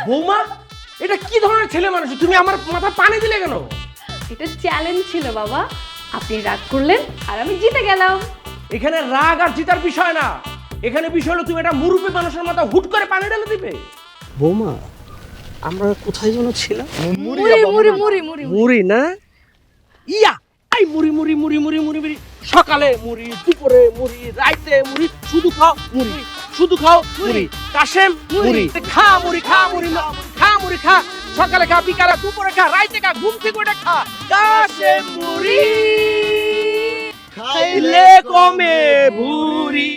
বৌমা, এটা কি ধরনের ছেলে মানুষ? তুমি আমার মাথা পানি দিলে কেন? এটা চ্যালেঞ্জ ছিল বাবা, আপনি রাগ করলেন আর আমি জিতে গেলাম। এখানে রাগ আর জিতার বিষয় না, এখানে বিষয় হলো তুমি একটা মুরুব্বী মানুষের মাথা হুট করে পানি ঢেলে দিবে। বৌমা, আমরা কোথায় যেন ছিলাম? মুড়ি মুড়ি মুড়ি মুড়ি মুড়ি না? ইয়া, এই মুড়ি মুড়ি মুড়ি মুড়ি মুড়ি মুড়ি, সকালে মুড়ি, দুপুরে মুড়ি, রাইতে মুড়ি, শুধু খাও মুড়ি, শুধু খাও মুড়ি। কাশেম মুড়ি, খা মুড়ি, খা মুড়ি, খা মুড়ি, খা, সকালে খা, বিকালে, দুপুরে খা, রাইতে খা, ঘুম থেকে উঠে খা। কাশেম মুড়ি খাইলে কমে ভুঁড়ি।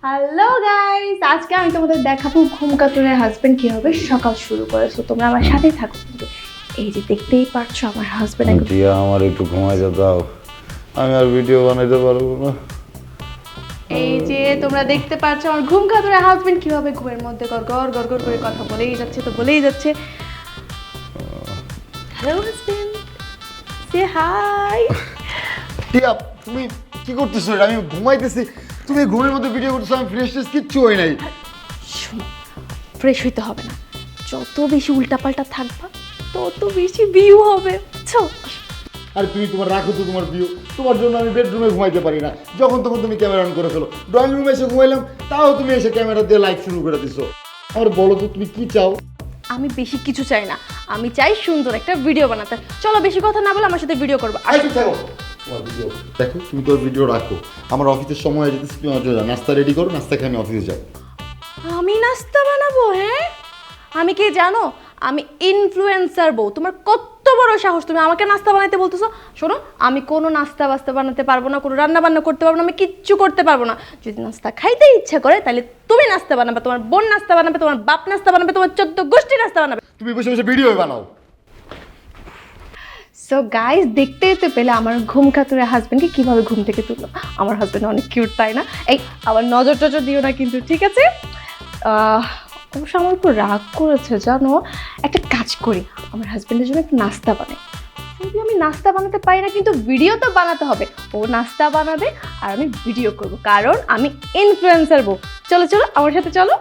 হ্যালো গাইস, আজকে আমি তোমাদের দেখাবো ঘুম কাতুরের হাজবেন্ড কিভাবে সকাল শুরু করেছো। তোমরা আমার সাথেই থাকো। কিন্তু এই যে দেখতেই পারছো আমার হাজবেন্ড টিয়া, আমার একটু ঘুমাইতে দাও, আমি আর ভিডিও বানাইতে পারবো না। এই যে তোমরা দেখতে পাচ্ছ আমার ঘুম কাতুরের হাজবেন্ড কিভাবে ঘুমের মধ্যে গড়গড় গড়গড় করে কথা বলেই যাচ্ছে, তো বলেই যাচ্ছে। হ্যালো হাজবেন্ড, সে হাই। টিয়া, তুমি কি করতেছো? আমি ঘুমাইতেছি, তুমি ঘুমের মধ্যে ভিডিও করতেছো, আমি ফ্রেশ কিচ্ছু হই নাই। শোনো, ফ্রেশ হইতে হবে না, যত বেশি উল্টাপাল্টা থাকবা তত বেশি ভিউ হবে, বুঝছো? আর তুমি তোমার রাখো তো তোমার ভিউ, তোমার জন্য আমি বেডরুমে ঘুমাইতে পারি না, যখন তখন তুমি ক্যামেরা অন করে ফেলো। ড্রয়িং রুমে এসে ঘুমাইলাম, তাও তুমি এসে ক্যামেরা দিয়ে লাইট শুরু করে দিছো। আমার বলো তো তুমি কি চাও? আমি বেশি কিছু চাই না, আমি চাই সুন্দর একটা ভিডিও বানাতে। চলো বেশি কথা না বলে আমার সাথে ভিডিও করবো। আইসো থাকো, তোমার ভিডিও দেখো, তুমি তোর ভিডিও রাখো। আমার অফিসের সময় হয়ে যেতেছে, তুমি আমার জন্য নাস্তা রেডি করো, নাস্তা খেয়ে আমি অফিসে যাও। আমি নাস্তা বানাবো? হ্যাঁ, আমি কি জানো আমি ইনফ্লুয়েন্সার বউ। তোমার কত বড় সাহস, তুমি আমাকে নাস্তা বানাতে বলতেছো? শোনো, আমি কোনো নাস্তা বাস্তা বানাতে পারবো না, কোনো রান্না বান্না করতে পারবো না, আমি কিচ্ছু করতে পারবো না। যদি নাস্তা খাইতে ইচ্ছা করে তাহলে তুমি নাস্তা বানাবে, তোমার বোন নাস্তা বানাবে, তোমার বাপ নাস্তা বানাবে, তোমার 14 গোষ্ঠী নাস্তা বানাবে। তুমি বসে বসে ভিডিও বানাও। সো গাইস, দেখতেই তো পেলে আমার ঘুম কাতুরে হাজবেন্ডকে কিভাবে ঘুম থেকে তুললো। আমার হাজবেন্ড অনেক কিউট, তাই না? এই আবার নজর টজর দিও না কিন্তু, ঠিক আছে? অবশ্য আমার উপর রাগ করেছে জানো। একটা কাজ করি, আমার হাজবেন্ডের জন্য একটা নাস্তা বানাই। যদি আমি নাস্তা বানাতে পারি না, কিন্তু ভিডিও তো বানাতে হবে। ও নাস্তা বানাবে আর আমি ভিডিও করব, কারণ আমি ইনফ্লুয়েন্সার বউ। চলো চলো আমার সাথে চলো।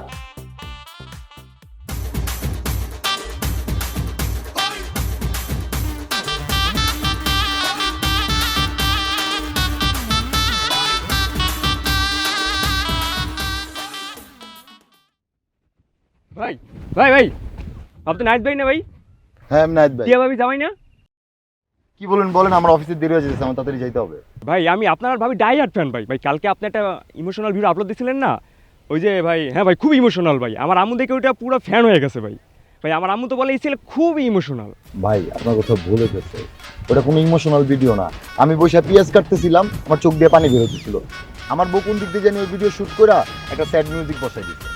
ভাই ভাই ভাই, আপনি নাইট ভাই না ভাই? হ্যাঁ, আমি নাইট ভাই। টিয়া ভাবি জামাই না? কি বলেন বলেন, আমার অফিসে দেরি হয়ে যেতেছে, আমার তাড়াতাড়ি যাইতে হবে। ভাই আমি আপনার ভাবি ডাই হার্ট ফ্যান ভাই। ভাই কালকে আপনি একটা ইমোশনাল ভিডিও আপলোড দিয়েছিলেন না, ওই যে ভাই, হ্যাঁ ভাই খুব ইমোশনাল ভাই। আমার আম্মু দেখে ওইটা পুরো ফ্যান হয়ে গেছে ভাই। ভাই আমার আম্মু তো বলে এই ছেলে খুব ইমোশনাল। ভাই আপনার কথা ভুলে গেছে, ওটা কোনো ইমোশনাল ভিডিও না। আমি বসে পেঁয়াজ কাটতেছিলাম, আমার চোখ দিয়ে পানি বের হচ্ছিল। আমার বউ কোন দিক দিয়ে জানি ওই ভিডিও শুট করে একটা স্যাড মিউজিক বসাই দিচ্ছে।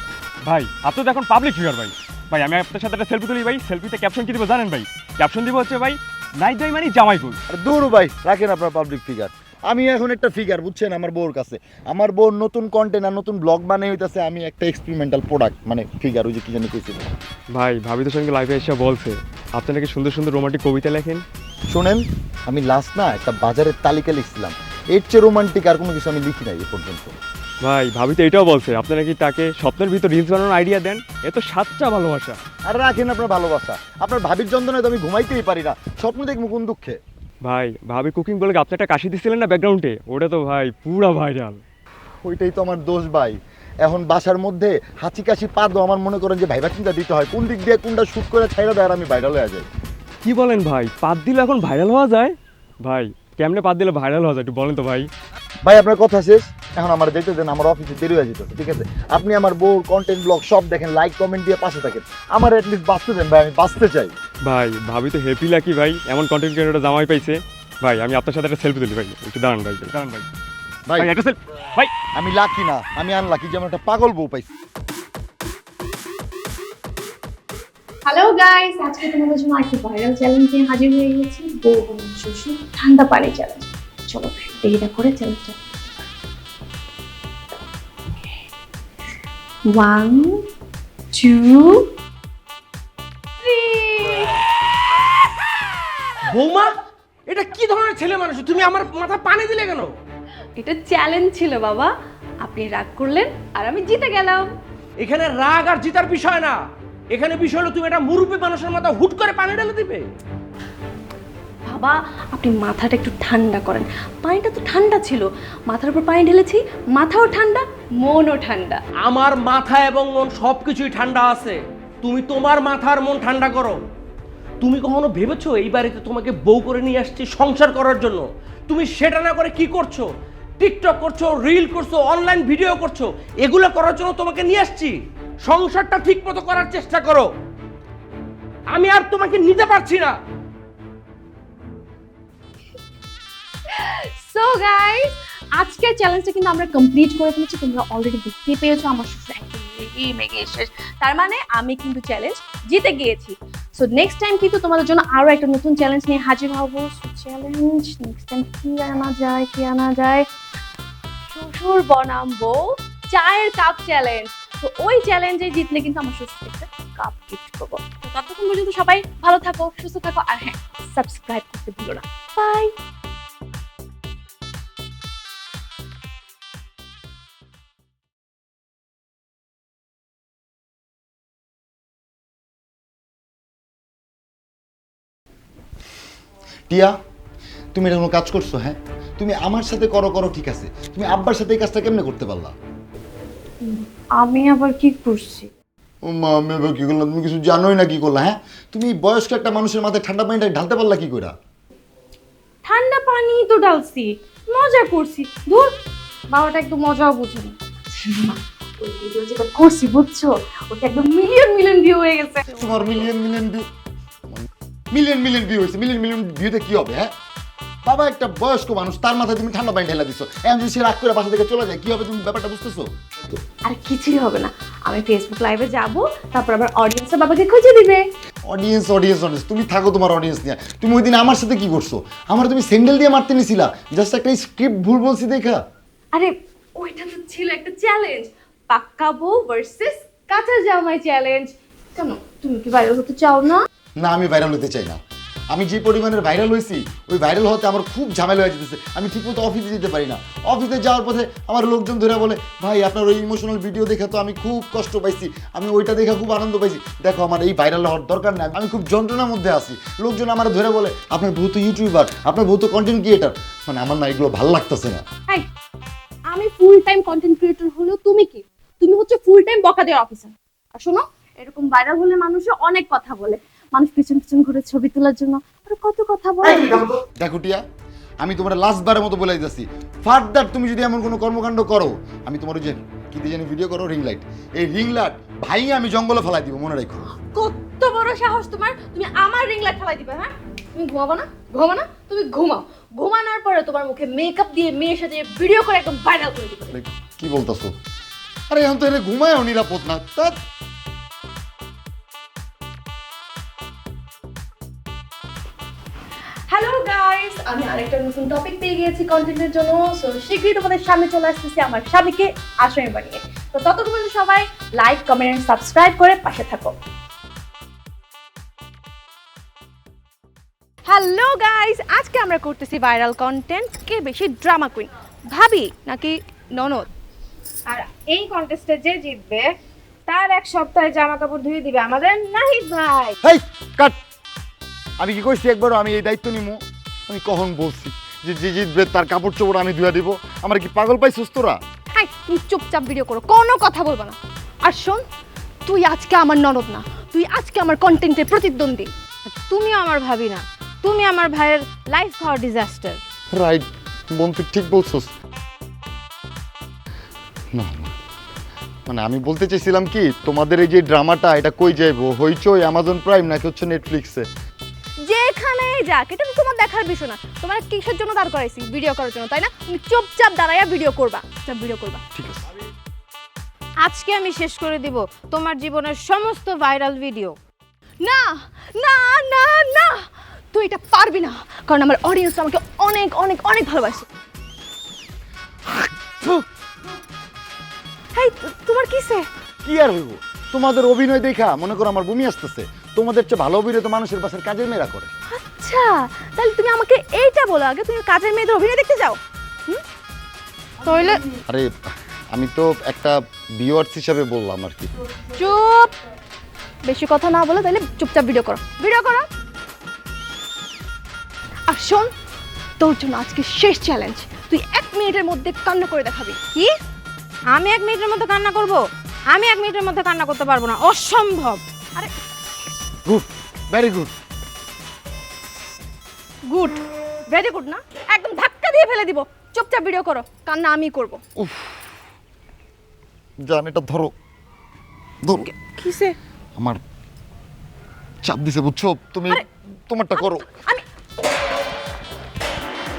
ভাই আপনি তো এখন পাবলিক ফিগার ভাই। ভাই আমি আপনার সাথে একটা সেলফি তুলি ভাই, সেলফিতে ক্যাপশন কি দিব জানেন ভাই? ক্যাপশন দিব হচ্ছে ভাই, নাইট ভাই মানে জামাই গুল। আর দূর ভাই, রাখেন আপনার পাবলিক ফিগার। আমি এখন একটা ফিগার, বুঝছেন, আমার বউর কাছে। আমার বউ নতুন কন্টেন্ট আর নতুন ব্লগ বানিয়ে হইতাছে, আমি একটা এক্সপেরিমেন্টাল প্রোডাক্ট, মানে ফিগার, ওই যে কি জানি কইছিল। ভাই ভাবি তো সঙ্গে লাইভে এসে বলছে আপনি নাকি সুন্দর সুন্দর রোমান্টিক কবিতা লেখেন। শোনেন, আমি লাস্ট না একটা বাজারের তালিকা লিখছিলাম, এর চেয়ে রোমান্টিক আর কোনো কিছু আমি লিখি নাই এ পর্যন্ত। ভাই ভাবি তো এটাও বলছে আপনি নাকি তাকে স্বপ্নের ভিতর রিলস বানানোর আইডিয়া দেন। এ তো সাচ্চা ভালোবাসা। আর রাখেন আপনার ভালোবাসা, আপনার ভাবির যন্ত্রণায় তো আমি ঘুমাইতেই পারি না, স্বপ্ন দেখবো কোন দুঃখে। ভাই ভাবি কুকিং বলে আপনি একটা কাশি দিছিলেন না ব্যাকগ্রাউন্ডে, ওটা তো ভাই পুরা ভাইরাল। ওইটাই তো আমার দোষ ভাই। এখন বাসার মধ্যে হাঁচি কাশি পা দো, আমার মনে করেন যে ভাইবা চিন্তা দিতে হয় কোন দিক দিয়ে কোনটা শুট করে ছাইড়া দেয়, আর আমি ভাইরাল হয়ে যাই। কি বলেন ভাই, পাত দিলে এখন ভাইরাল হওয়া যায়? ভাই কেমনে পাত দিলে ভাইরাল হওয়া যায় একটু বলেন তো ভাই। ভাই আপনার কথা শেষ, এখন আমার যেতে দেন, আমার অফিসে দেরি হয়ে যেতেছে, ঠিক আছে? আপনি আমার বউর কন্টেন্ট ব্লগ সব দেখেন, লাইক কমেন্ট দিয়ে পাশে থাকেন, আমার অ্যাটলিস্ট বাঁচতে দেন ভাই, আমি বাঁচতে চাই। ভাই ভাবি তো হ্যাপি লাকি ভাই, এমন কন্টেন্ট ক্রিয়েটর জামাই পাইছে। ভাই আমি আপনার সাথে একটা সেলফি তুলি ভাই, একটু দাঁড়ান ভাই, দাঁড়ান ভাই। ভাই ভাই একটা সেলফি ভাই। আমি লাকি না, আমি আনলাকি, যেমন একটা পাগল বউ পাইছি। হ্যালো গাইস, আজকে তোমাদের জন্য একটা ভাইরাল চ্যালেঞ্জ নিয়ে হাজির হয়ে গেছি। বউ বোন শ্বশুর ঠান্ডা পানি চ্যালেঞ্জ। চলো দেরিটা করে চ্যালেঞ্জটা। 1 2 3। বৌমা, এটা কি ধরনের ছেলে মানুষ? তুমি আমার মাথা পানি দিলে কেন? এটা চ্যালেঞ্জ ছিল বাবা, আপনি রাগ করলেন আর আমি জিতে গেলাম। এখানে রাগ আর জিতার বিষয় না, এখানে বিষয় হলো তুমি একটা মুরব্বী মানুষের মাথা হুট করে পানি ঢেলে দিবে। বাবা আপনি মাথাটা একটু ঠান্ডা করেন, পানিটা তো ঠান্ডা ছিল, মাথার উপর পানি ঢেলেছি, মাথাও ঠান্ডা মনও ঠান্ডা। আমার মাথা এবং মন সবকিছুই ঠান্ডা আছে, তুমি তোমার মাথা আর মন ঠান্ডা করো। তুমি কখনো ভেবেছো এই বাড়িতে তোমাকে বউ করে নিয়ে আসছি সংসার করার জন্য? তুমি সেটা না করে কি করছো? টিকটক করছো, রিল করছো, অনলাইন ভিডিও করছো, এগুলো করার জন্য তোমাকে নিয়ে আসছি। সংসারটা ঠিক মতো করার চেষ্টা করো, আমি আর তোমাকে নিতে পারছি না। সো গাইস আজকের চ্যালেঞ্জটা কিন্তু আমরা কমপ্লিট করে ফেলেছি, তোমরা অলরেডি দেখতে পেয়েছো আমার শ্বশুর একদম মেগে শেষ, তার মানে আমি কিন্তু চ্যালেঞ্জ জিতে গিয়েছি। সো নেক্সট টাইম কিন্তু তোমাদের জন্য আরো একটা নতুন চ্যালেঞ্জ নিয়ে হাজির হবো। সো চ্যালেঞ্জ নেক্সট টাইম কি আনা যায়, শ্বশুর বনাম বউ চায়ের কাপ চ্যালেঞ্জ। তো ওই চ্যালেঞ্জে জিতলে কিন্তু আমার শ্বশুর একটা কাপ গিফট করবো। তো ততক্ষণ পর্যন্ত সবাই ভালো থাকো, সুস্থ থাকো, আর হ্যাঁ সাবস্ক্রাইব করতে ভুলো না। বাই। টিয়া, তুমি এটা কোনো কাজ করছো? হ্যাঁ, তুমি আমার সাথে করো ঠিক আছে, তুমি আব্বার সাথে এই কাজটা কেমনে করতে পারলা? আমি আবার কি করছি? ও মা, আমি এবার কি করলাম? তুমি কিছু জানোই না কি করলা? হ্যাঁ, তুমি বয়স্ক একটা মানুষের মাথায় ঠান্ডা পানিটা ঢালতে পারলা কি করে? ঠান্ডা পানি তো ঢালছি, মজা করছি। ধুর, বাবাটা একটু মজাও বুঝে না। ওই ভিডিও যেটা করছি বুঝছো, ওটা একদম মিলিয়ন ভিউ হয়ে গেছে। তোমার মিলিয়ন ভিউ হয়েছে, মিলিয়ন ভিউতে কি হবে? হ্যাঁ, বাবা একটা বয়স্ক মানুষ, তার মাথায় তুমি ঠান্ডা পানি ঢেলা দিছো, এখন যদি সে রাগ করে বাসা থেকে চলে যায় কি হবে? তুমি ব্যাপারটা বুঝতেছো? আর কিছুই হবে না, আমি ফেসবুক লাইভে যাব, তারপর আবার অডিয়েন্সের বাবাকে খুঁজে দিবে। অডিয়েন্স তুমি থাকো তোমার অডিয়েন্স নিয়ে। তুমি ওই দিন আমার সাথে কি করছো? আমার তুমি স্যান্ডেল দিয়ে মারতে নিছিলা, জাস্ট একটা স্ক্রিপ্ট ভুল বলছি দেখা। আরে ওইটা তো ছিল একটা চ্যালেঞ্জ, পাক্কা বউ ভার্সেস কাঁচা জামাই চ্যালেঞ্জ। কেন তুমি কি ভাইরাল হতে চাও না? না, আমি ভাইরাল হতে চাই না। আমি যে পরিমাণের ভাইরাল হয়েছি, ওই ভাইরাল হতে আমার খুব ঝামেলা হয়ে যেতেছে। আমি ঠিকমতো অফিসে যেতে পারি না। অফিসে যাওয়ার পথে আমার লোকজন ধরে বলে, ভাই আপনার ওই ইমোশনাল ভিডিও দেখে তো আমি খুব কষ্ট পাইছি, আমি ওইটা দেখে খুব আনন্দ পাইছি। দেখো আমার এই ভাইরাল হওয়ার দরকার নেই, আমি খুব যন্ত্রণার মধ্যে আছি। লোকজন আমার ধরে বলে, আপনার বউ তো ইউটিউবার, আপনার বউ তো কন্টেন্ট ক্রিয়েটার। মানে আমার না এগুলো ভালো লাগতেছে না। আমি ফুল টাইম কন্টেন্ট ক্রিয়েটর হলেও তুমি কি? তুমি হচ্ছে ফুল টাইম বকা দেওয়ার অফিসার। আর শোনো, এরকম ভাইরাল হলে মানুষে অনেক কথা বলে, মানুষ পিছন ঘুরে ছবি তোলার জন্য আর কত কথা বলে। দেখো টিয়া, আমি তোমার লাস্টবারের মতো বলে দিতেছি, ফার্দার তুমি যদি এমন কোনো কর্মকাণ্ড করো, আমি তোমার ওই যে কি দিয়ে জানি ভিডিও করো, রিং লাইট, এই রিং লাইট ভাই আমি জঙ্গলে ফেলাই দিব, মনে রাখো। কত বড় সাহস তোমার, তুমি আমার রিং লাইট ফেলাই দিবে? হ্যাঁ, তুমি ঘুমাবো না? তুমি ঘুমাও, ঘুমানোর পরে তোমার মুখে মেকআপ দিয়ে মেয়ের সাথে ভিডিও করে একদম ভাইরাল করে দিবে। কি বলতেছো? আরে এখন তো এনে ঘুমায়ও নিরাপদ না। তা হ্যালো গাইস, আমি আরেকটা নতুন টপিক পেয়ে গিয়েছি কন্টেন্টের জন্য। সো শীঘ্রই তোমাদের সামনে চলে আসতেছি আমার স্বামীকে আসামি বানিয়ে। তো ততক্ষণ পর্যন্ত সবাই লাইক, কমেন্ট এন্ড সাবস্ক্রাইব করে পাশে থাকো। হ্যালো গাইস, আজকে আমরা করতেছি ভাইরাল কন্টেন্ট, কে বেশি ড্রামা কুইন, ভাবি নাকি ননদ। আর এই কন্টেস্টে যে জিতবে তার এক সপ্তাহে জামা কাপড় ধুয়ে দিবে আমাদের নাহিদ ভাই। হেই কাট, আমি কি কইছি একবারও আমি এই দায়িত্ব নিবো? আমি কখন বলছি যে যে জিতবে তার কাপড় চোপড় আমি ধুয়া দিব? আমার কি পাগল পাইছিস তোরা? হাই, তুমি চুপচাপ ভিডিও করো, কোনো কথা বলবো না। আর শোন, তুই আজকে আমার ননদ না, তুই আজকে আমার কন্টেন্টের প্রতিদ্বন্দ্বী। তুমি আমার ভাবি না, তুমি আমার ভাইয়ের লাইফ খাওয়ার ডিজাস্টার। রাইট বোন, তুই ঠিক বলছিস। না না, মানে আমি বলতে চাইছিলাম কি, তোমাদের এই যে ড্রামাটা এটা কই যাইবো? হইচই, অ্যামাজন প্রাইম নাকি হচ্ছে নেটফ্লিক্সে? যেখানে যাক, এটা তো তোমার দেখার বিষয় না। তোমার কিসের জন্য দাঁড় করাইছি? ভিডিও করার জন্য, তাই না? তুমি চুপচাপ দাঁড়াইয়া ভিডিও করবা, ভিডিও করবা। ঠিক আছে, আজকে আমি শেষ করে দিব তোমার জীবনের সমস্ত ভাইরাল ভিডিও। না না না না, তুই এটা পারবি না, কারণ আমার অডিয়েন্স আমাকে অনেক অনেক অনেক ভালোবাসে। হেই, তোমার কিসে? কি আর হইব? তোমাদের অভিনয় দেখা মনে করো আমার বমি আসতেছে। তোমাদের চেয়ে ভালো অভিনয় তো মানুষের বাসার কাজের মেয়েরা করে। আচ্ছা, তাহলে তুমি আমাকে এইটা বলো আগে, তুমি কাজের মেয়েদের অভিনয় দেখতে যাও? তাহলে আরে আমি তো একটা ভিউয়ার্স হিসাবে বললাম আর কি। চুপ, বেশি কথা না বলে তাহলে চুপচাপ ভিডিও করো, ভিডিও করো। আর শোন, তোর জন্য আজকে শেষ চ্যালেঞ্জ, তুই 1 মিনিটের মধ্যে কান্না করে দেখাবি। কি? আমি 1 মিনিটের মধ্যে কান্না করব? আমি 1 মিনিটের মধ্যে কান্না করতে পারবো না, অসম্ভব। আরে good, very good. Good, very good না, একদম ধাক্কা দিয়ে ফেলে দিব। চুপচাপ ভিডিও করো, কান্না আমি করব। জান এটা ধরো, ধরো। কিসে? আমার চাপ দিছে বুঝছো, তুমি তোমারটা করো। আমি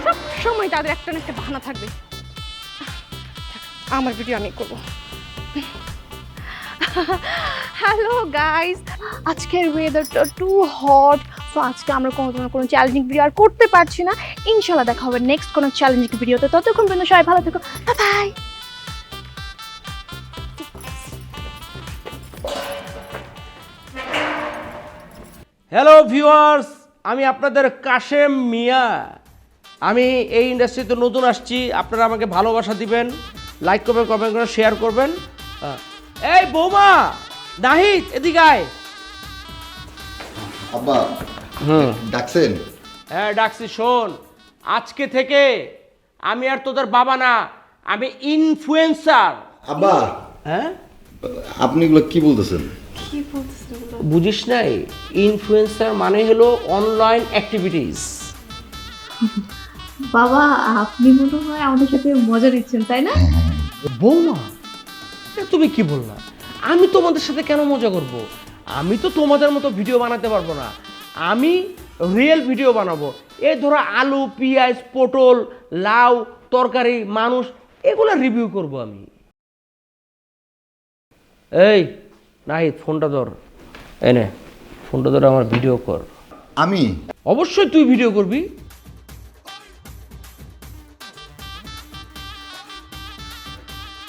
সব সময় তাদের একটা না একটা বাহানা থাকবে। আমার ভিডিও আমি করব। হ্যালো গাইস, আজকের ওয়েদারটা টু হট, সো আজকে আমরা কোনো চ্যালেঞ্জিং ভিডিও আর করতে পারছি না। ইনশাআল্লাহ দেখা হবে নেক্সট কোনো চ্যালেঞ্জিং ভিডিওতে। ততক্ষণ পর্যন্ত সবাই ভালো থেকো, বাই বাই। হ্যালো ভিউয়ার্স, আমি আপনাদের কাশেম মিয়া। আমি এই ইন্ডাস্ট্রিতে নতুন আসছি, আপনারা আমাকে ভালোবাসা দিবেন, লাইক করবেন, কমেন্ট করবেন, শেয়ার করবেন। এই বৌমা, নাহিদ এদিকে আয়। আব্বা ডাকছেন? হ্যাঁ ডাকছি। শোন, আজকে থেকে আমি আর তোদের বাবা না, আমি ইনফ্লুয়েন্সার। আব্বা হ্যাঁ, আপনি এগুলো কি বলতেছেন? বুঝিস নাই? ইনফ্লুয়েন্সার মানে হলো অনলাইন অ্যাক্টিভিটিস। বাবা, আপনি মনে হয় আমাদের সাথে মজা নিচ্ছেন, তাই না? বৌমা, তুমি কি বললা? আমি তোমাদের সাথে কেন মজা করব? আমি তো তোমাদের মতো ভিডিও বানাতে পারবো না, আমি রিয়েল ভিডিও বানাবো। এই ধরো আলু, পেঁয়াজ, পটল, লাউ, তরকারি, মানুষ, এগুলো রিভিউ করব আমি। এই নাহিদ, ফোনটা ধর, এনে ফোনটা ধরে আমার ভিডিও কর। আমি? অবশ্যই তুই ভিডিও করবি।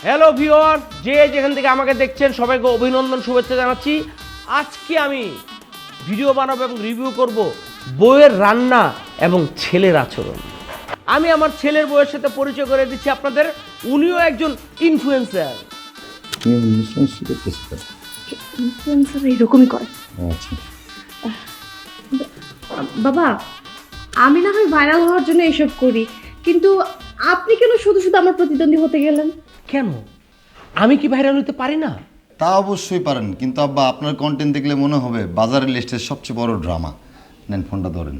হ্যালো ভিউয়ার, যে যেখান থেকে আমাকে দেখছেন সবাইকে অভিনন্দন, শুভেচ্ছা জানাচ্ছি। আজকে আমি ভিডিও বানাবো এবং রিভিউ করব বউয়ের রান্না এবং ছেলের আচরণ। আমি আমার ছেলের বউয়ের সাথে পরিচয় করে দিচ্ছি আপনাদের, উনিও একজন ইনফ্লুয়েন্সার। ইনফ্লুয়েন্সার এরকমই করে। আচ্ছা, বাবা, আমি না হয় ভাইরাল হওয়ার জন্য এসব করি, কিন্তু আপনি কেন শুধু শুধু আমার প্রতিদ্বন্দ্বী হতে গেলেন? কেন, আমি কি ভাইরাল হতে পারি না? তা অবশ্যই পারেন, কিন্তু আব্বা আপনার কন্টেন্ট দেখলে মনে হবে বাজারের লিস্টের সবচেয়ে বড় ড্রামা। নেন ফোনটা ধরেন।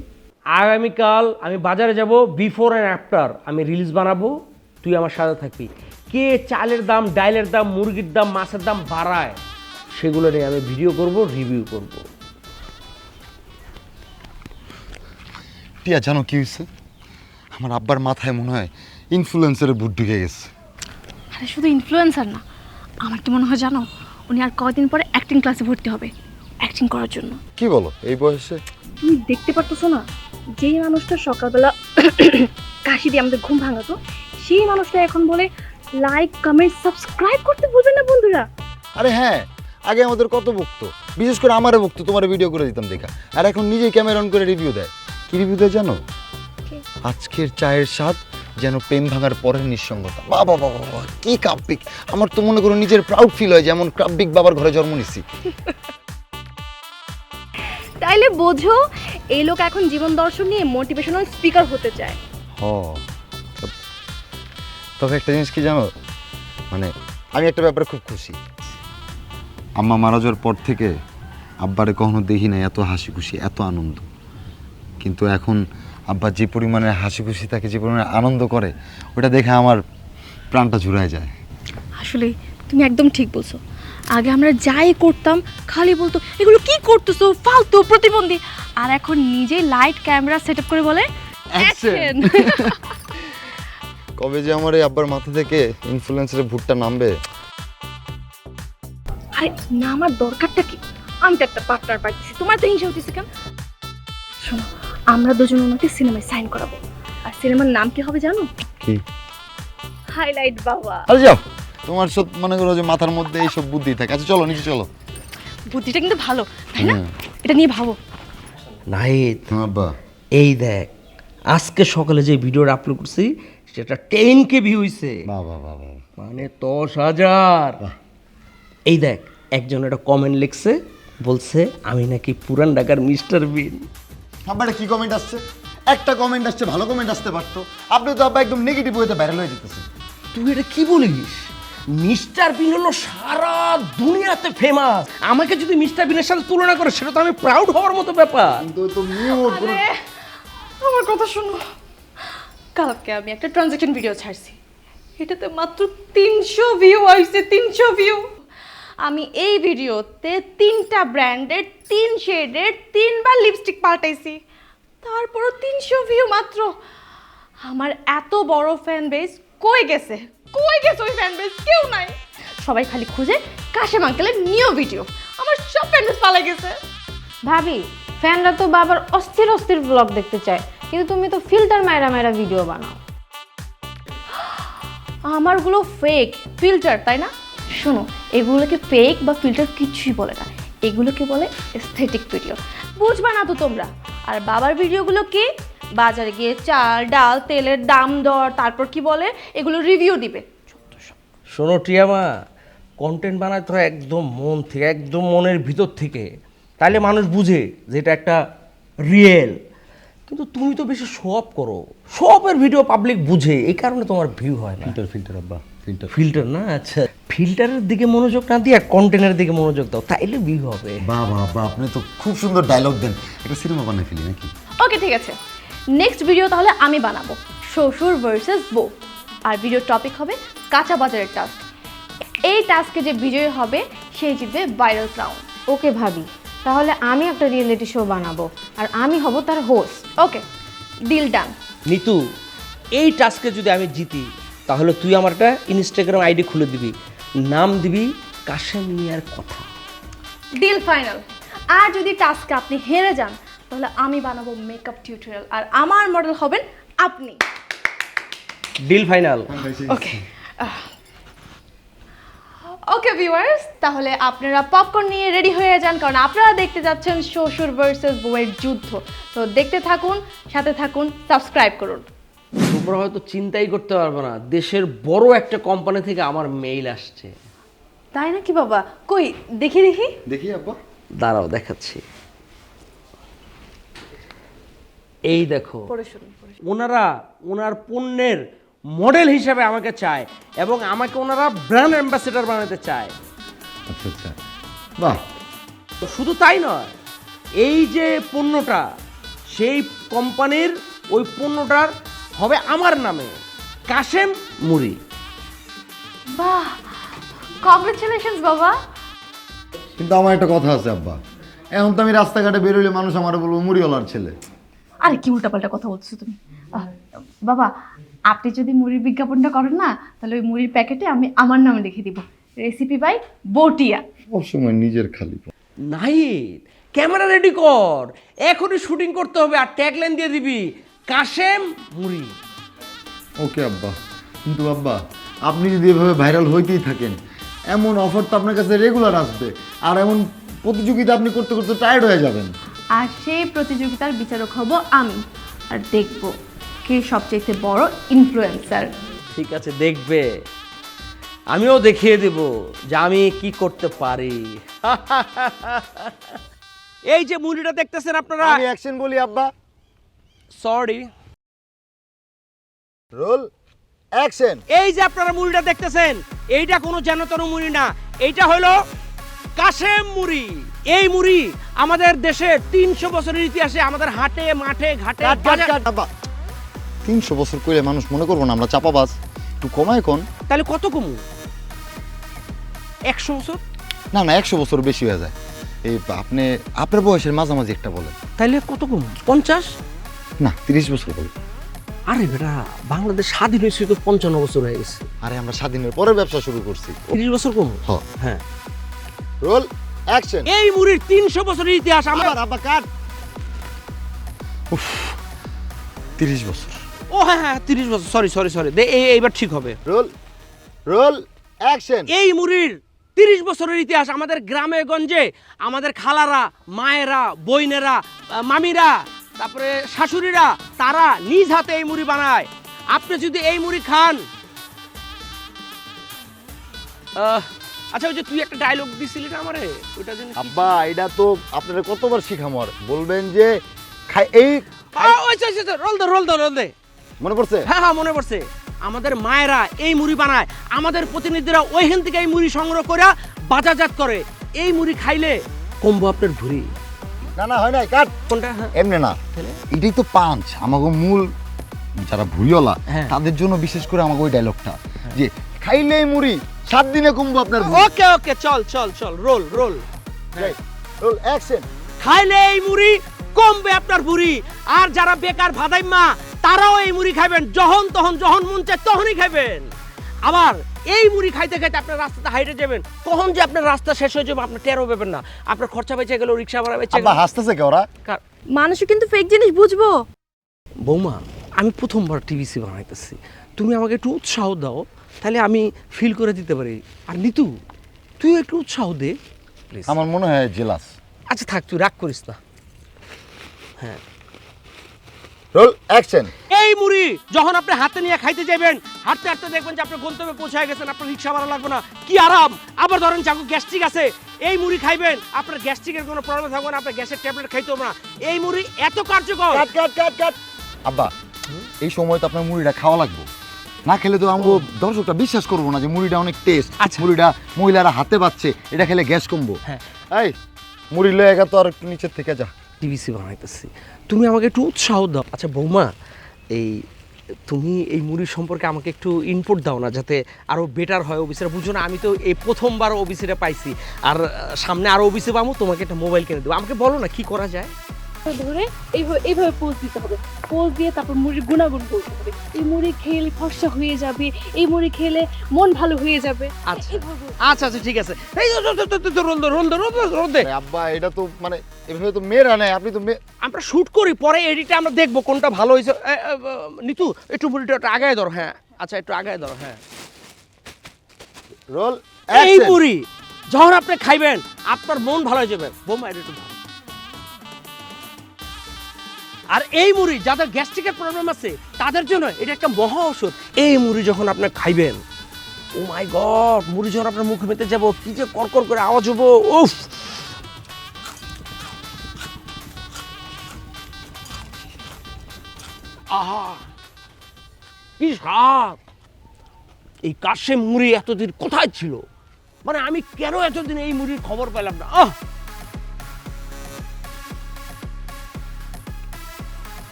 আগামীকাল আমি বাজারে যাব, বিফোর অ্যান্ড আফটার আমি রিলস বানাবো, তুই আমার সাথে থাকবি। কে চালের দাম, ডাইলের দাম, মুরগির দাম, মাছের দাম বাড়ায়, সেগুলো নিয়ে আমি ভিডিও করব, রিভিউ করব। টিয়া জানো কি হয়েছে? আমার আব্বার মাথায় মনে হয় ইনফ্লুয়েন্সারের ভূত ঢুকে গেছে। আরে শুধু ইনফ্লুয়েন্সার না, আমার তো মনে হয় জানো, উনি আর কয়দিন পরে অ্যাক্টিং ক্লাসে ভর্তি হবে, অ্যাক্টিং করার জন্য। কি বলো, এই বয়সে? তুমি দেখতে পারতেছো না, যেই মানুষটা সকালবেলা কাশি দিয়ে আমাদের ঘুম ভাঙাতো, সেই মানুষটা এখন বলে লাইক, কমেন্ট, সাবস্ক্রাইব করতে ভুলবেন না বন্ধুরা। আরে হ্যাঁ, আগে আমাদের কত বকতো, বিশেষ করে আমারে বকতো, তোমার ভিডিও করে দিতাম দেখা, আর এখন নিজেই ক্যামেরা অন করে রিভিউ দেয়। কি রিভিউ দেয় জানো? আজকের চায়ের স্বাদ যেন প্রেম ভাঙার পরের নিঃসঙ্গতা। বাবা বাবা বাবা, কি কাব্যিক! আমার তো মনে করো নিজের প্রাউড ফিল হয়, যেমন কাব্যিক বাবার ঘরে জন্ম নিচ্ছি। তাইলে বোঝো, এই লোক এখন জীবন দর্শন নিয়ে মোটিভেশনাল স্পিকার হতে চায়। তবে একটা জিনিস কি জানো, মানে আমি একটা ব্যাপারে খুব খুশি। আম্মা মারা যাওয়ার পর থেকে আব্বারে কখনো দেখি না এত হাসি খুশি, এত আনন্দ। কিন্তু এখন আব্বা যে পরিমাণে হাসি খুশি থাকে, যে পরিমাণে আনন্দ করে, ওটা দেখে আমার প্রাণটা জুড়ায় যায়। আসলে তুমি একদম ঠিক বলছো। আগে আমরা যাই করতাম খালি বলতো এগুলো কি করতেছো, ফালতু, প্রতিবন্ধী। আর এখন নিজেই লাইট ক্যামেরা সেট আপ করে বলে অ্যাকশন। কবে যে আমার এই আব্বার মাথা থেকে ইনফ্লুয়েন্সারের ভূতটা নামবে। আরে না, আমার দরকারটা কি? আমি তো একটা পার্টনার পাইছি, তোমার তো হিংসা হতেছে কেন? শোনো, আমরা দুজন ওনাকে সিনেমায় সাইন করাবো। আর সিনেমার নাম কি হবে জানো? কি? হাইলাইট বাবা। আরে যাও, তোমার সব মনে করো যে মাথার মধ্যে এইসব বুদ্ধি থাকে। আচ্ছা চলো নিচে চলো। বুদ্ধিটা কিন্তু ভালো, তাই না? এটা নিয়ে ভাবো। নাহিদ, আব্বা এই দেখ, আজকে সকালে যে ভিডিওটা আপলোড করছি সেটা 10K ভিউ হইছে, বাবা বাবা, মানে 10,000। এই দেখ, একজন একটা কমেন্ট লিখছে, বলছে আমি নাকি পুরান ঢাকার মিস্টার বিন। আব্বা এটা কি কমেন্ট আসছে? একটা কমেন্ট আসছে, ভালো কমেন্ট আসতে পারতো। আপনি তো আব্বা একদম নেগেটিভ ওয়েতে ভাইরাল হয়ে যেতেছে। তুই এটা কি বলিস? মিস্টার বিন হলো সারা দুনিয়াতে ফেমাস। আমাকে যদি মিস্টার বিনের সাথে তুলনা করে সেটা তো আমি প্রাউড হওয়ার মতো ব্যাপার। কিন্তু তো মিউট করে আরে, আমার কথা শোনো। কালকে আমি একটা ট্রানজ্যাকশন ভিডিও ছাড়ছি, এটাতে মাত্র 300 ভিউ হয়েছে, 300 ভিউ। আমি এই ভিডিওতে 3টা ব্র্যান্ডের 3 শেডের 3বার লিপস্টিক পাল্টাইছি, তারপরও 300 ভিউ মাত্র। আমার এত বড় ফ্যান বেস কই গেছে? কই গেছে ওই ফ্যান বেস? কেউ নাই। সবাই খালি খুঁজে কাশেম আঙ্কেলের নিউ ভিডিও। আমার সব ফ্যান বেস পালাই গেছে। ভাবি, ফ্যানরা তো বাবার অস্থির অস্থির ব্লগ দেখতে চায়, কিন্তু তুমি তো ফিল্টার মায়েরা মায়েরা ভিডিও বানাও। আমারগুলো ফেক ফিল্টার, তাই না? শোনো, এগুলোকে ফেক বা ফিল্টার কিছুই বলে না, এগুলোকে বলে এস্থেটিক ভিডিও। বুঝবা না তো তোমরা। আর বাবার ভিডিওগুলো কি? বাজারে গিয়ে চাল ডাল তেলের দাম দর, তারপর কি বলে এগুলো রিভিউ দিবে। শোনো টিয়ামা, কন্টেন্ট বানাতে হয় একদম মন থেকে, একদম মনের ভিতর থেকে, তাহলে মানুষ বুঝে যে এটা একটা রিয়েল। কিন্তু তুমি তো বেশি শো অফ করো, শো অফের ভিডিও পাবলিক বুঝে, এই কারণে তোমার ভিউ হয় না। ফিল্টার আব্বা, ফিল্টার। ফিল্টার না, আচ্ছা ফিল্টারের দিকে মনোযোগ না দিয়ে কন্টেন্টের দিকে মনোযোগ দাও, তাইলে ভিউ হবে। বাবা বাবা, আপনি তো খুব সুন্দর ডায়লগ দেন। একটা সিনেমা বানাই ফেলি নাকি? ওকে, ঠিক আছে। নেক্সট ভিডিও তাহলে আমি বানাবো শ্বশুর ভার্সেস বউ। আর ভিডিও টপিক হবে কাঁচা বাজারের টাস্ক। এই টাস্কে যে বিজয়ী হবে সেই জিতবে ভাইরাল ক্রাউন। ওকে ভাবি, তাহলে আমি একটা রিয়েলিটি শো বানাবো আর আমি হব তার হোস্ট। ওকে, ডিল ডান। নিতু, এই টাস্কে যদি আমি জিতি তাহলে তুই আমার একটা ইনস্টাগ্রাম আইডি খুলে দিবি, নাম দিবি কাশেম মিয়ার কথা। Deal final. আর যদি টাস্কে আপনি হেরে যান তাহলে আমি বানাবো মেকআপ টিউটোরিয়াল আর আমার মডেল হবেন আপনি। Deal final. Okay okay viewers, তাহলে আপনারা পপকর্ন নিয়ে রেডি হয়ে যান, কারণ আপনারা দেখতে যাচ্ছেন শ্বশুর ভার্সেস বউয়ের যুদ্ধ। তো দেখতে থাকুন, সাথে থাকুন, সাবস্ক্রাইব করুন। তোমরা হয়তো চিন্তাই করতে পারবে না, দেশের বড় একটা কোম্পানি থেকে আমার মেইল আসছে। তাই নাকি বাবা? কই দেখি দেখি। দেখি আব্বা। দাঁড়াও দেখাচ্ছি। এই দেখো, পড়ে শুনুন, পড়ে শুনুন। ওনার পণ্যের মডেল হিসেবে আমাকে চায় এবং আমাকে ওনারা ব্র্যান্ড অ্যাম্বাসেডর বানাতে চায়। আচ্ছা আচ্ছা, বাহ। শুধু তাই নয়, এই যে পণ্যটা, সেই কোম্পানির ওই পণ্যটার হবে আমার নামে, কাশেম মুড়ি। বাহ, কংগ্রেচুলেশনস বাবা। কিন্তু আমার একটা কথা আছে আব্বা, এখন তো আমি রাস্তাঘাটে বেরোলে মানুষ আমার বলবো মুড়িওয়ালার ছেলে। আরে কি উল্টাপাল্টা কথা বলছো তুমি? বাবা, আপনি যদি মুড়ির বিজ্ঞাপনটা করেন না, তাহলে ওই মুড়ির প্যাকেটে আমি আমার নাম লিখে দিব, রেসিপি বাই বটিয়া। সবসময় নিজের খালি। নাই, ক্যামেরা রেডি কর, এখনই শুটিং করতে হবে আর ট্যাগলাইন দিয়ে দিবি কাশেম মুড়ি। ওকে আব্বা। কিন্তু আব্বা, আপনি যদি এভাবে ভাইরাল হইতেই থাকেন, এমন অফার তো আপনার কাছে রেগুলার আসবে, আর এমন প্রতিযোগিতা আপনি করতে করতে টায়ার্ড হয়ে যাবেন। আর সেই প্রতিযোগিতার বিচারক হব আমি, আর দেখব কে সবচেয়ে বড় ইনফ্লুয়েন্সার। ঠিক আছে, দেখবে, আমিও দেখিয়ে দেব যে আমি কি করতে পারি। এই যে মুড়িটা দেখতেছেন আপনারা, আমি অ্যাকশন বলি আব্বা। Sorry, roll action. এই যে আপনারা মুড়িটা দেখতেছেন, এইটা কোনো জানাতন মুড়ি না, এইটা হলো কাশেম মুড়ি। এই মুড়ি আমাদের দেশে 300 বছরের ইতিহাসে আমাদের হাটে মাঠে ঘাটে আব্বা 300 বছর কইলে মানুষ মনে করবো না আমরা চাপাবাজ? একটু কমায় কোন। তাহলে কত কমু? 100 বছর? না না, 100 বছর বেশি হয়ে যায়। এই আপনি আপনার বয়সের মাঝামাঝি একটা বলেন। তাহলে কত কমু? 50? না, 30 বছর বলেন। আরে বেটা, বাংলাদেশ স্বাধীন হয়েছে তো 55 বছর হয়ে গেছে। আরে আমরা স্বাধীনের পরে ব্যবসা শুরু করছি। 30 বছর কমু? হ্যাঁ। Roll action. এই মুড়ির 300 বছরের ইতিহাস আমরা। আব্বা কাট। উফ, 30 বছর। ও হ্যাঁ হ্যাঁ, 30 বছর, সরি এইবার ঠিক হবে। Roll action. এই মুড়ির 30 বছরের ইতিহাস আমাদের গ্রামে গঞ্জে আমাদের খালারা, মায়েরা, বইনেরা, মামিরা, তারপরে শাশুড়িরা, তারা নিজ হাতে এই মুড়ি বানায়। আপনি যদি এই মুড়ি খান, আচ্ছা ওই যে তুই একটা ডায়লগ দিছিলি না আমারে, ওটা যেন কি- আব্বা এটা তো আপনারা কতবার শিখামো আর বলবেন যে খাই এই ওই রোল দে মনে পড়ছে? হ্যাঁ হ্যাঁ মনে পড়ছে। আমাদের মায়েরা এই মুড়ি বানায়, আমাদের প্রতিনিধিরা ওইখান থেকে এই মুড়ি সংগ্রহ করে বাজারজাত করে। এই মুড়ি খাইলে কমবো আপনার ভুঁড়ি। না না হয় নাই কাট কোনটা? হ্যাঁ এমনি না, তাহলে? এটাই তো পাঞ্চ আমাকে মূল যারা ভুঁড়িওয়ালা হ্যাঁ। তাদের জন্য বিশেষ করে আমাকে ওই ডায়লগটা যে খাইলে মুড়ি 7 দিনে কমবো আপনার ভুঁড়ি। ওকে ওকে চল রোল রোল অ্যাকশন। খাইলে এই মুড়ি কমবে আপনার ভুঁড়ি। আর যারা বেকার ভাদাইম্মা তারাও এই মুড়ি খাবেন, যখন মন চায় তখনই খাবেন। আবার এই মুড়ি খাইতে খাইতে আপনার রাস্তাতে হাইটে যাবেন, কখন যে আপনার রাস্তা শেষ হয়ে যাবে আপনি টেরও পাবেন না। আপনার খরচা বেঁচে গেল, রিক্সা ভাড়া বেঁচে আব্বা গেল। হাসতেছে কে ওরা? মানুষও কিন্তু ফেক জিনিস বুঝবো। বৌমা আমি প্রথমবার টিভিসি বানাইতেছি, তুমি আমাকে একটু উৎসাহ দাও, তাহলে আমি ফিল করে দিতে পারি। আর নিতু তুই একটু উৎসাহ দে প্লিজ। আমার মনে হয় জেলাস। আচ্ছা থাক, তুই রাগ করিস না। হ্যাঁ রোল অ্যাকশন। এই মুড়ি যখন আপনি হাতে নিয়ে খাইতে যাবেন, হাঁটতে হাঁটতে দেখবেন যে আপনি গন্তব্যে পৌঁছায় গেছেন, আপনার রিক্সা ভাড়া লাগবে না, কি আরাম। আবার ধরেন যাকে গ্যাস্ট্রিক আছে, এই মুড়ি খাইবেন, আপনার গ্যাস্ট্রিকের কোনো প্রবলেম থাকবে না, আপনার গ্যাসের ট্যাবলেট খাইতে হবে না। এই মুড়ি এত কার্যকর। কাট আব্বা এই সময় তো আপনার মুড়িটা খাওয়া লাগবে, না খেলে তো আমগো দর্শকটা বিশ্বাস করবো না যে মুড়িটা অনেক টেস্ট। আচ্ছা। মুড়িটা মহিলারা হাতে পাচ্ছে, এটা খেলে গ্যাস কমবো। হ্যাঁ। এই মুড়ি লয়ে গা তো আর একটু নিচের থেকে যা। টিভিসি বানাইতেছি, তুমি আমাকে একটু উৎসাহ দাও। আচ্ছা বৌমা, এই তুমি এই মুড়ি সম্পর্কে আমাকে একটু ইনপুট দাও না, যাতে আরো বেটার হয়। অফিসের বুঝো না, আমি তো এই প্রথমবার অফিসে পাইছি, আর সামনে আরো অফিসে পাবো, তোমাকে একটা মোবাইল কিনে দেবো। আমাকে বলো না কি করা যায়। ধরে এইভাবে পোজ দিতে হবে, পোজ দিয়ে তারপর মুড়ির গুণাগুণ বলতে হবে। এই মুড়ি খেলে ফর্সা হয়ে যাবে, এই মুড়ি খেলে মন ভালো হয়ে যাবে। আচ্ছা এইভাবে আচ্ছা ঠিক আছে। এই রোল দে। আরে আব্বা এটা তো মানে এভাবে তো মেয়েরা নেয়, আপনি তো আমরা শুট করি, পরে এডিটে আমরা দেখবো কোনটা ভালো হয়েছে। নিতু একটু মুড়িটা একটু আগায় ধরো। হ্যাঁ আচ্ছা একটু আগায় ধরো। হ্যাঁ রোল এই অ্যাকশন। মুড়ি যখন আপনি খাইবেন আপনার মন ভালো হয়ে যাবে। বৌমা এটা একটু ভালো। আর এই মুড়ি যাদের গ্যাস্ট্রিকের প্রবলেম আছে তাদের জন্য এটা একটা মহা ঔষধ। এই মুড়ি যখন আপনি খাইবেন, ও মাই গড, মুড়ি যখন আপনার মুখে মেতে যাব, কি যে করকর করে আওয়াজ হবো, উফ। আহা কি স্বাদ। এই কাশেম মুড়ি এতদিন কোথায় ছিল, মানে আমি কেন এতদিন এই মুড়ির খবর পেলাম না।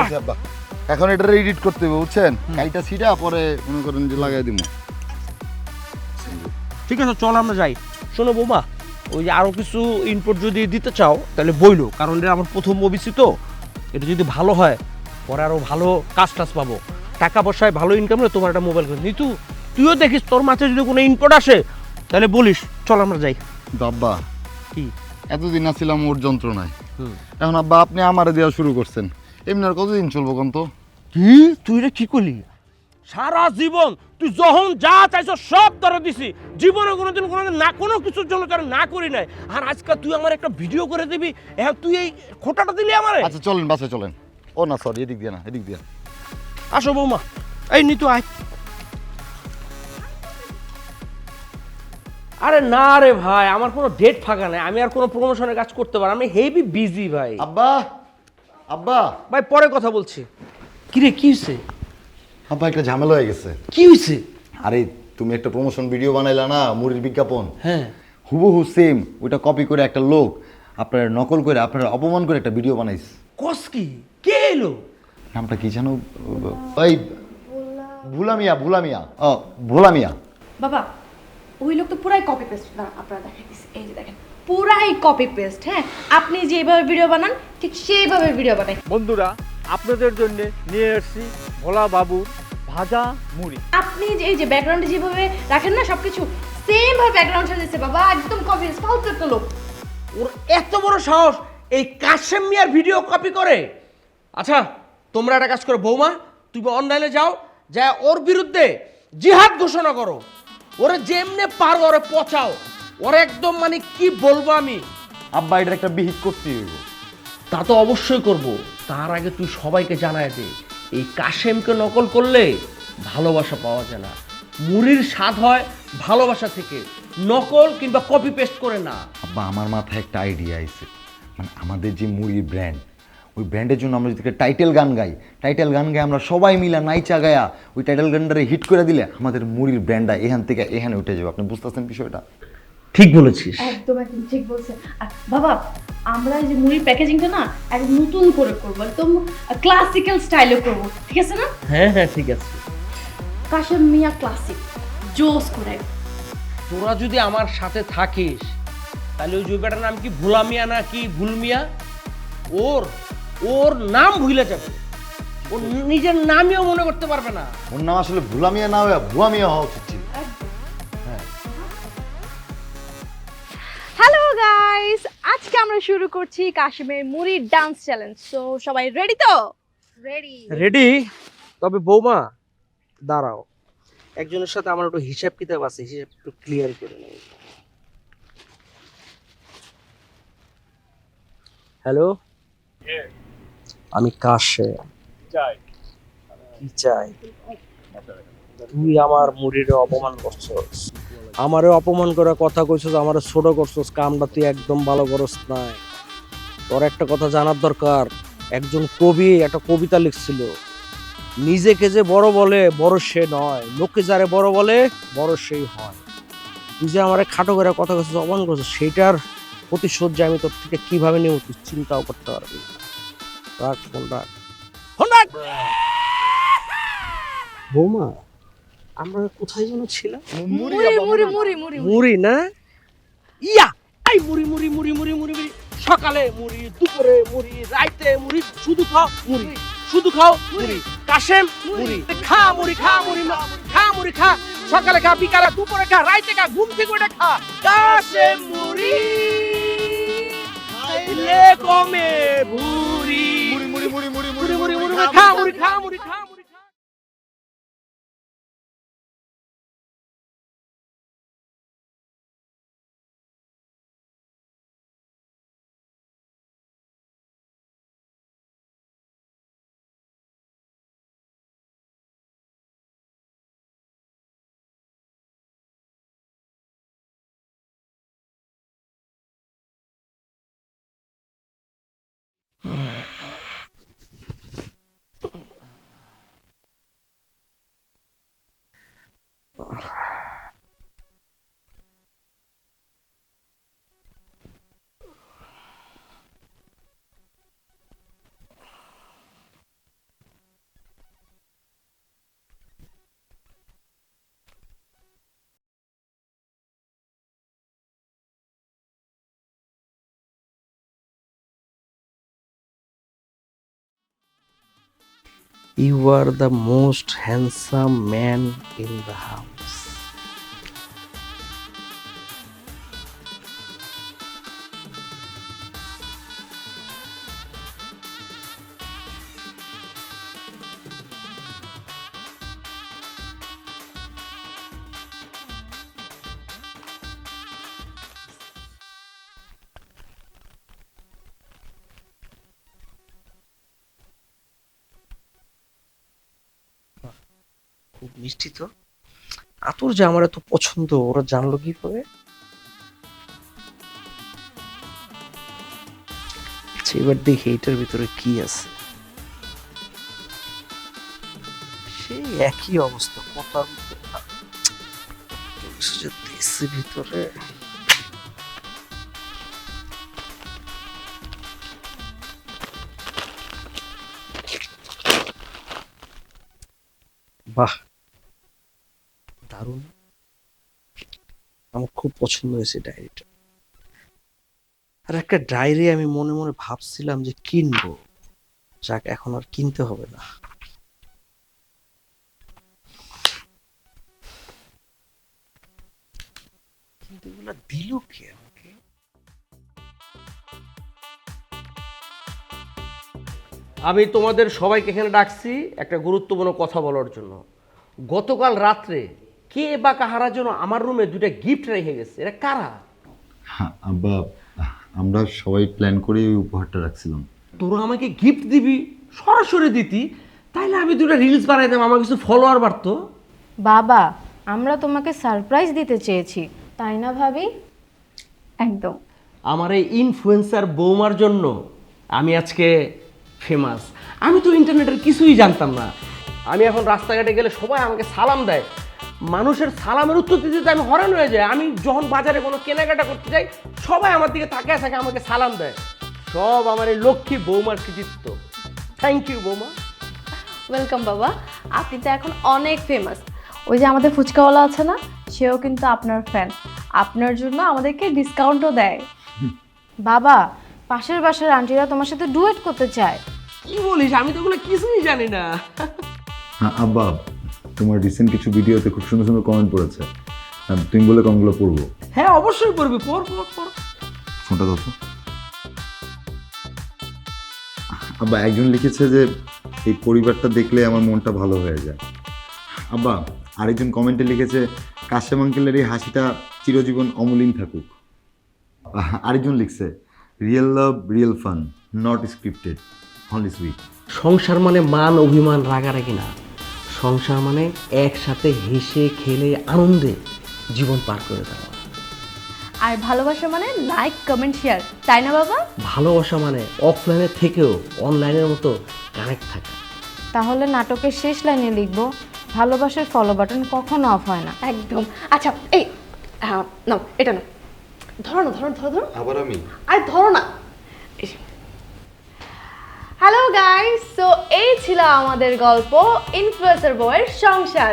আচ্ছা আব্বা এখন এটা এডিট করতে হবে বুঝছেন, কাইটা সিটা পরে মনে করেন যে লাগাই দিমু। ঠিক আছে চল আমরা যাই। শোনো বৌমা, ওই যে আরো কিছু ইনপুট যদি দিতে চাও তাহলে বইলো, কারণ এটা আমার প্রথম ওবিসি তো, এটা যদি ভালো হয় পরে আরো ভালো কাজ টাজ পাবো, টাকা পয়সায় ভালো ইনকাম হলে তোমার একটা মোবাইল করে নিতু। তুইও দেখিস তোর মাঝে যদি কোনো ইনপুট আসে তাহলে বলিস, চল আমরা যাই। আব্বা কি এতদিন আসছিলাম ওর যন্ত্রণায়, এখন আব্বা আপনি আমারে দেওয়া শুরু করছেন, এমনি আর কতদিন চলবো কোন তো? কি তুই রে কি করলি? সারা জীবন তুই যখন যা চাইছ সব ধরে দিছি, জীবনে কোনোদিন না কোনো কিছুর জন্য তারা না করি নাই। আর আজকাল তুই আমার একটা ভিডিও করে দিবি, এখন তুই এই খোটাটা দিলি আমারে। আচ্ছা চলেন বাসে চলেন। ও না সরি এদিক দিয়ে না, এদিক দিয়ে। আসো বৌমা, এই নিতু আয়। আরে না রে ভাই, আমার কোনো ডেট ফাঁকা নাই, আমি আর কোনো প্রমোশনের কাজ করতে পারি, আমি হেভি বিজি ভাই। আব্বা আব্বা ভাই পরে কথা বলছি। কি রে কি হয়েছে? আব্বা একটা ঝামেলা হয়ে গেছে। কি হয়েছে? আরে তুমি একটা প্রমোশন ভিডিও বানাইলা না মুড়ির বিজ্ঞাপন, হ্যাঁ হুবহু সেম ওইটা কপি করে একটা লোক আপনার নকল করে আপনার অপমান করে একটা ভিডিও বানাইছে। কস কি? কে এলো? নামটা কি জানো? ওই ভুলামিয়া ভুলামিয়া ও ভোলামিয়া। বাবা ওই লোক তো পুরাই কপি পেস্ট না, আপনারা দেখাই দিচ্ছি, এই যে দেখেন পুরাই কপি পেস্ট। হ্যাঁ আপনি যেভাবে ভিডিও বানান ঠিক সেইভাবে ভিডিও বানাই। বন্ধুরা আপনাদের জন্য নিয়ে এসেছি ভোলা বাবুর ভাজা মুড়ি। আপনি যে এই যে ব্যাকগ্রাউন্ডে যেভাবে রাখেন না সবকিছু সেম ভাবে ব্যাকগ্রাউন্ড সাজিয়েছে বাবা, একদম কপি পেস্ট, ফালতু একটা লোক। ওর এত বড় সাহস এই কাশেম মিয়ার ভিডিও কপি করে। আচ্ছা তোমরা একটা কাজ করো বৌমা, তুমি অনলাইনে যাও, যা ওর বিরুদ্ধে জিহাদ ঘোষণা করো, ওরে যেমনে পারো ওরে পচাও, ওরে একদম মানে কি বলবো আমি। আব্বা এটা একটা বিহিত করতে হইব। তা তো অবশ্যই করব, তার আগে তুই সবাইকে জানায় দে এই কাশেমকে নকল করলে ভালোবাসা পাওয়া যায় না, মুড়ির স্বাদ হয় ভালোবাসা থেকে, নকল কিংবা কপি পেস্ট করে না। আব্বা আমার মাথায় একটা আইডিয়া আইছে, মানে আমাদের যে মুড়ির ব্র্যান্ড, ওই ব্র্যান্ডের জন্য আমরা যদি টাইটেল গান গাই, আমরা সবাই মিলে নাইচা গায়া ওই টাইটেল গানটারে হিট করে দিলে আমাদের মুড়ির ব্র্যান্ডটা এখান থেকে এখানে উঠে যাবে। আপনি বুঝতেছেন বিষয়টা? ঠিক বলেছিস। একদম একদম ঠিক বলছেন। আর বাবা, আমরা এই যে মুড়ির প্যাকেজিংটা না একদম নতুন করে করবো, একদম ক্লাসিক্যাল স্টাইলে করবো, ঠিক আছে না? হ্যাঁ হ্যাঁ ঠিক আছে। কাশেম মিয়া ক্লাসিক জোস করে। তোরা যদি আমার সাথে থাকিস তাহলে ওই জৈবাটার নাম কি ভোলা মিয়া না কি ভুল মিয়া, ওর ওর নাম ভুলে যাবে, ও নিজের নামইও মনে করতে পারবে না। ওর নাম আসলে ভুলা মিয়া না হয়ে ভুয়া মিয়া হওয়া উচিত ছিল। হ্যালো গাইস, আজকে আমরা শুরু করছি কাশেমের মুড়ির ডান্স চ্যালেঞ্জ। সো সবাই রেডি তো? রেডি। রেডি? তবে বৌমা দাঁড়াও, একজনের সাথে আমার একটু হিসাব কিতাব আছে, হিসাব একটু ক্লিয়ার করে নেই। হ্যালো, আমি কাশে কি চাই? তুই আমার মুড়িরে অপমান করছস, আমারে অপমান করে কথা কইছস, আমারে ছোট করছস, কামটা তুই একদম ভালো করস নাই। তোর একটা কথা জানার দরকার, একজন কবি একটা কবিতা লিখছিল, নিজেকে যে বড় বলে বড় সে নয়, লোকে যারে বড় বলে বড় সেই হয়। তুই যে আমারে খাটো করে কথা কইছস, অপমান করছস, সেটার প্রতিশোধ যে আমি তোর থেকে কিভাবে নেব তুই চিন্তাও করতে পারবি। রাখ ফোন রাখ, ফোন রাখ। বৌমা, আমরা কোথায় যেন ছিলাম? মুড়ি মুড়ি মুড়ি মুড়ি মুড়ি না? ইয়া, এই মুড়ি মুড়ি মুড়ি মুড়ি মুড়ি মুড়ি, সকালে মুড়ি, দুপুরে মুড়ি, রাইতে মুড়ি, শুধু খাও মুড়ি, শুধু খাও মুড়ি। কাশেম মুড়ি, খা মুড়ি, খা মুড়ি, খা মুড়ি, খা, সকালে খা, বিকালে, দুপুরে খা, রাইতে খা, ঘুম থেকে উঠে খা। কাশেম মুড়ি খাইলে কমে ভুঁড়ি। মুড়ি মুড়ি মুড়ি মুড়ি মুড়ি মুড়ি মুড়ি, খা মুড়ি, খা মুড়ি, খা মুড়ি। You are the most handsome man in the house. খুব মিষ্টি তো। আতর যে আমার এত পছন্দ, ওরা জানলো কিভাবে? আচ্ছা, এবার দেখি এটার ভিতরে কি আছে। সেই একই অবস্থা, কথার ভিতরে। বাহ, দারুণ, আমার খুব পছন্দ হয়েছে ডায়েরিটা। আর একটা ডায়েরি আমি মনে মনে ভাবছিলাম যে কিনবো, যাক এখন আর কিনতে হবে না। কিন্তু এগুলা দিল কে আমাকে? আমি তোমাদের সবাইকে এখানে ডাকছি একটা গুরুত্বপূর্ণ কথা বলার জন্য। গতকাল রাত্রে কে বা কাহারা যেন আমার রুমে দুটা গিফট রেখে গেছে, এরা কারা? আব্বা, আমরা সবাই প্ল্যান করে ওই উপহারটা রাখছিলাম। তোরা আমাকে গিফট দিবি, সরাসরি দিতি, তাইলে আমি দুটা রিলস বানাইতাম, আমার কিছু ফলোয়ার বাড়তো। বাবা, আমরা তোমাকে সারপ্রাইজ দিতে চেয়েছি, তাই না ভাবি? একদম। আমার এই ইনফ্লুয়েন্সার বৌমার জন্য আমি আজকে ফেমাস। আমি তো ইন্টারনেটের কিছুই জানতাম না। আমি এখন রাস্তাঘাটে গেলে সবাই আমাকে সালাম দেয়। মানুষের সালামের উত্তর দিতে দিতে আমি হরান হয়ে যাই। আমি যখন বাজারে কোনো কেনাকাটা করতে যাই সবাই আমার দিকে তাকিয়ে থাকে, আমাকে সালাম দেয়। সব আমার এই লক্ষ্মী বৌমার কৃতিত্ব। থ্যাংক ইউ বৌমা। ওয়েলকাম বাবা, আপনি তো এখন অনেক ফেমাস। ওই যে আমাদের ফুচকাওয়ালা আছে না, সেও কিন্তু আপনার ফ্যান। আপনার জন্য আমাদেরকে ডিসকাউন্টও দেয়। বাবা, পাশের বাসার আন্টিরা তোমার সাথে ডুয়েট করতে চায়। কি বলিস? আমি তো ওগুলো কিছুই জানি না। আব্বা, তোমার রিসেন্ট কিছু ভিডিওতে খুব সুন্দর সুন্দর কমেন্ট পড়েছে, তুমি বলে কমেন্টগুলো পড়বো। হ্যাঁ অবশ্যই পড়বি, পড় পড় পড়। ফোনটা দাও তো। আব্বা, একজন লিখেছে যে এই পরিবারটা দেখলে আমার মনটা ভালো হয়ে যায়। আব্বা, আরেকজন কমেন্টে লিখেছে কাশেম আঙ্কেলের এই হাসিটা চিরজীবন অমলিন থাকুক। আরেকজন লিখছে real love real fun, not scripted, only sweet. সংসার মানে মান অভিমান রাগারাগি না। সংসার মানে একসাথে হেসে খেলে আনন্দে জীবন পার করে দেওয়া। আর ভালোবাসা মানে লাইক কমেন্ট শেয়ার, তাই না বাবা? ভালোবাসা মানে অফলাইনের থেকেও অনলাইনের মতো কানেক্ট থাকা। তাহলে নাটকের শেষ লাইনে লিখবো, ভালোবাসার ফলো বাটন কখনো অফ হয় না। একদম। আচ্ছা এই নাও, এটা নাও, ধরো না, ধরো ধরো ধরো। আবার আমি আর ধরো না। হ্যালো গাইস, সো এই ছিল আমাদের গল্প ইনফ্লুয়েন্সার বউয়ের সংসার।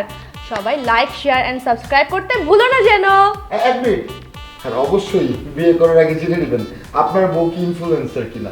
সবাই লাইক শেয়ার এন্ড সাবস্ক্রাইব করতে ভুলো না যেন। এক মিনিট, আর অবশ্যই বিয়ে করার আগে জেনে নেবেন আপনার বউ কি ইনফ্লুয়েন্সার কিনা।